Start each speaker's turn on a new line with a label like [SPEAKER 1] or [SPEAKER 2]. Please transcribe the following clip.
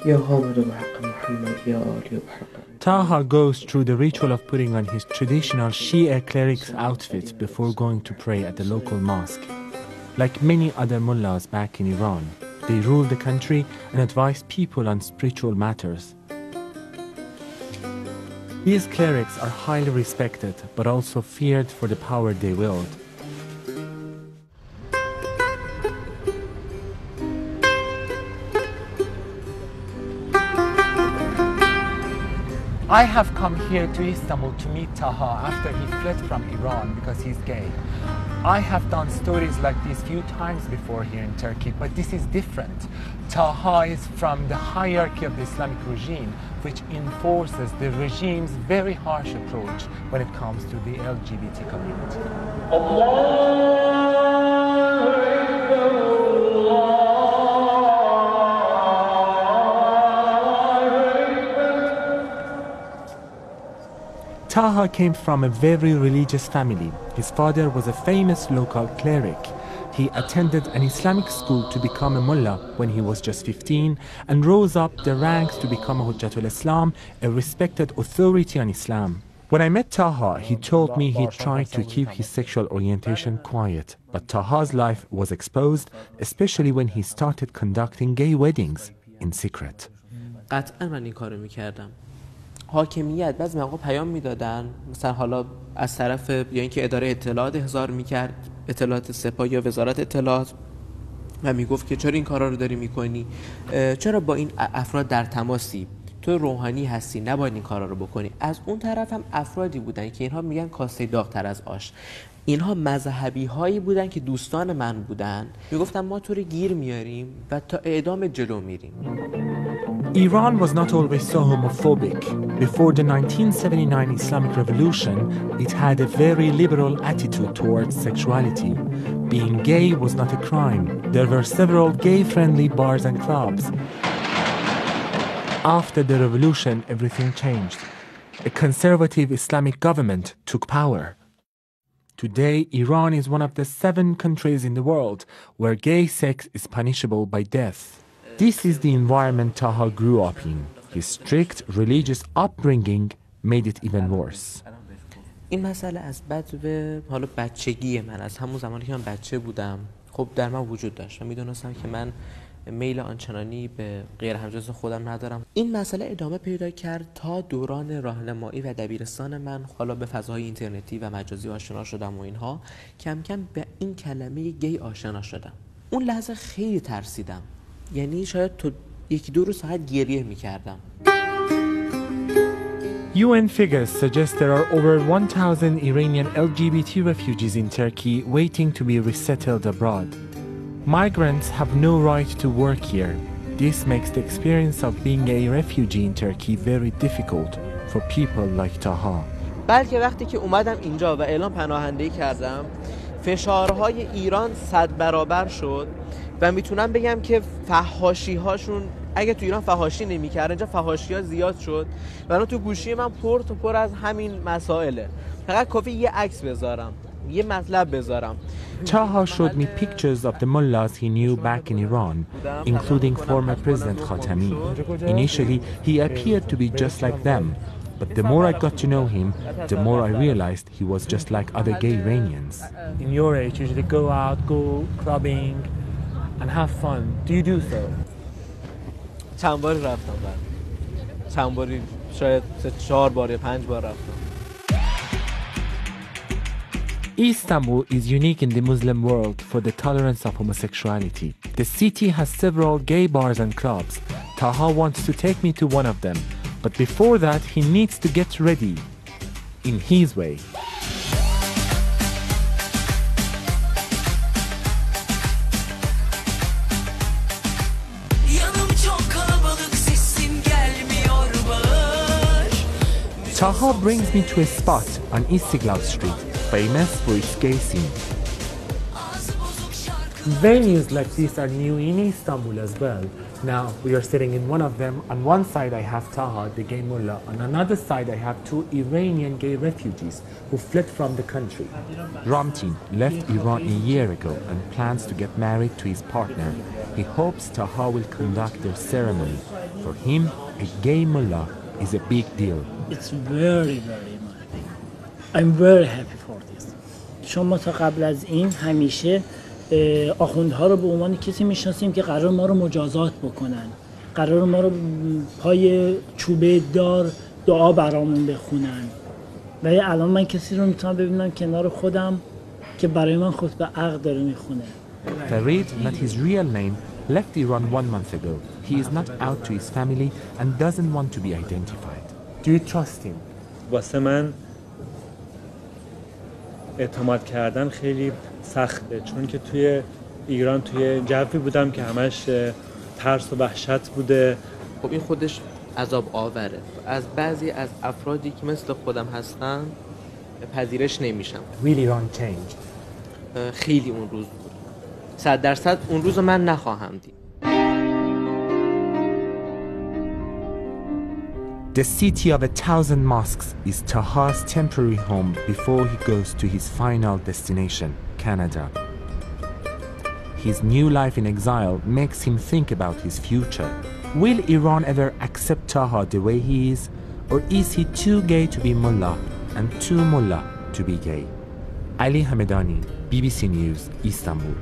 [SPEAKER 1] يا حامد بحق محمد يا آلي بحق.
[SPEAKER 2] Taha goes through the ritual of putting on his traditional Shia cleric's outfit before going to pray at the local mosque. Like many other mullahs back in Iran, they rule the country and advise people on spiritual matters. These clerics are highly respected, but also feared for the power they wield. I have come here to Istanbul to meet Taha after he fled from Iran because he's gay. I have done stories like these few times before here in Turkey, but this is different. Taha is from the hierarchy of the Islamic regime, which enforces the regime's very harsh approach when it comes to the LGBT community. Taha came from a very religious family. His father was a famous local cleric. He attended an Islamic school to become a mullah when he was just 15 and rose up the ranks to become a Hujjatul Islam, a respected authority on Islam. When I met Taha, he told me he tried to keep his sexual orientation quiet. But Taha's life was exposed, especially when he started conducting gay weddings in secret.
[SPEAKER 3] قطعا من این کارو میکردم. حاکمیت بعضی موقع پیام میدادن، مثلا حالا از طرف یا اینکه اداره اطلاعات احضار میکرد، اطلاعات سپاه یا وزارت اطلاعات، و میگفت که چرا این کارا رو داری میکنی، چرا با این افراد در تماسی، تو روحانی هستی نباید این کارا رو بکنی. از اون طرف هم افرادی بودن که اینها میگن کاسه داغ‌تر از آش، اینها مذهبی هایی بودن که دوستان من بودن، میگفتن ما تو رو گیر میاریم و تا اعدام جلو میریم.
[SPEAKER 2] Iran was not always so homophobic. Before the 1979 Islamic Revolution, it had a very liberal attitude towards sexuality. Being gay was not a crime. There were several gay-friendly bars and clubs. After the revolution, everything changed. A conservative Islamic government took power. Today, Iran is one of the 7 countries in the world where gay sex is punishable by death. This is the environment Taha grew up in. His strict religious upbringing made it even worse.
[SPEAKER 3] این مسئله از بدو حالا بچگی من، از همون زمانی که من بچه بودم، خب در من وجود داشت و میدونستم که من میل آنچنانی به غیر همجنس خودم ندارم. این مسئله ادامه پیدا کرد تا دوران راهنمایی و دبیرستان من. حالا به فضاهای اینترنتی و مجازی آشنا شدم و اینها، کم کم به این کلمه گی آشنا شدم. اون لحظه خیلی ترسیدم، یعنی شاید تو 1-2 روز ساعت گریه میکردم.
[SPEAKER 2] UN figures suggest there are over 1,000 Iranian LGBT refugees in Turkey waiting to be resettled abroad. Migrants have no right to work here. This makes the experience of being a refugee in Turkey very difficult for people like Taha.
[SPEAKER 3] بلکه وقتی که اومدم اینجا و اعلام پناهندگی کردم، فشارهای ایران 100 برابر شد و میتونم بگم که فحاشی هاشون، اگه تو ایران فحاشی نمی‌کردن، اینجا فحاشی ها زیاد شد و تو گوشی من پر از همین مسائله. فقط کافی یه عکس بذارم، یه مطلب بذارم.
[SPEAKER 2] Taha showed me pictures of the mullahs he knew back in Iran, including former President Khatami. Initially, he appeared to be just like them, but the more I got to know him, the more I realized he was just like other gay Iranians. In your age, you usually go out, go clubbing, and have fun. Do you do so?
[SPEAKER 3] چند باری رفتم، چند باری، شاید 4 بار یا 5 بار رفتم.
[SPEAKER 2] Istanbul is unique in the Muslim world for the tolerance of homosexuality. The city has several gay bars and clubs. Taha wants to take me to one of them, but before that he needs to get ready in his way. Taha brings me to a spot on Istiklal Street, famous for its gay scene. Venues like this are new in Istanbul as well. Now we are sitting in one of them. On one side I have Taha, the gay mullah. On another side I have two Iranian gay refugees who fled from the country. Ramtin left Iran a year ago and plans to get married to his partner. He hopes Taha will conduct their ceremony. For him, a gay mullah is a big deal.
[SPEAKER 4] It's very, very much. I'm very happy for this. چون ما تا قبل از این همیشه آخوندها رو به عنوان کسی میشناسیم که قرار ما رو مجازات بکنن، قرار ما رو پای چوبه دار دعا برامون بخونن. ولی الان من کسی رو میتونم ببینم کنار خودم که برای من خطبه عقد داره میخونه.
[SPEAKER 2] Farid, not his real name, left Iran 1 month ago. He is not out to his family and doesn't want to be identified. Do you trust him?
[SPEAKER 5] واسه من اعتماد کردن خیلی سخته، چون که توی ایران توی جوی بودم که همش ترس و وحشت بوده.
[SPEAKER 3] خب این خودش عذاب آوره. از بعضی از افرادی که مثل خودم هستن پذیرش نمیشم.
[SPEAKER 2] Will Iran change?
[SPEAKER 3] خیلی اون روز بود. 100% اون روز من نخواهم دید.
[SPEAKER 2] The city of 1,000 mosques is Taha's temporary home before he goes to his final destination, Canada. His new life in exile makes him think about his future. Will Iran ever accept Taha the way he is, or is he too gay to be mullah and too mullah to be gay? Ali Hamedani, BBC News, Istanbul.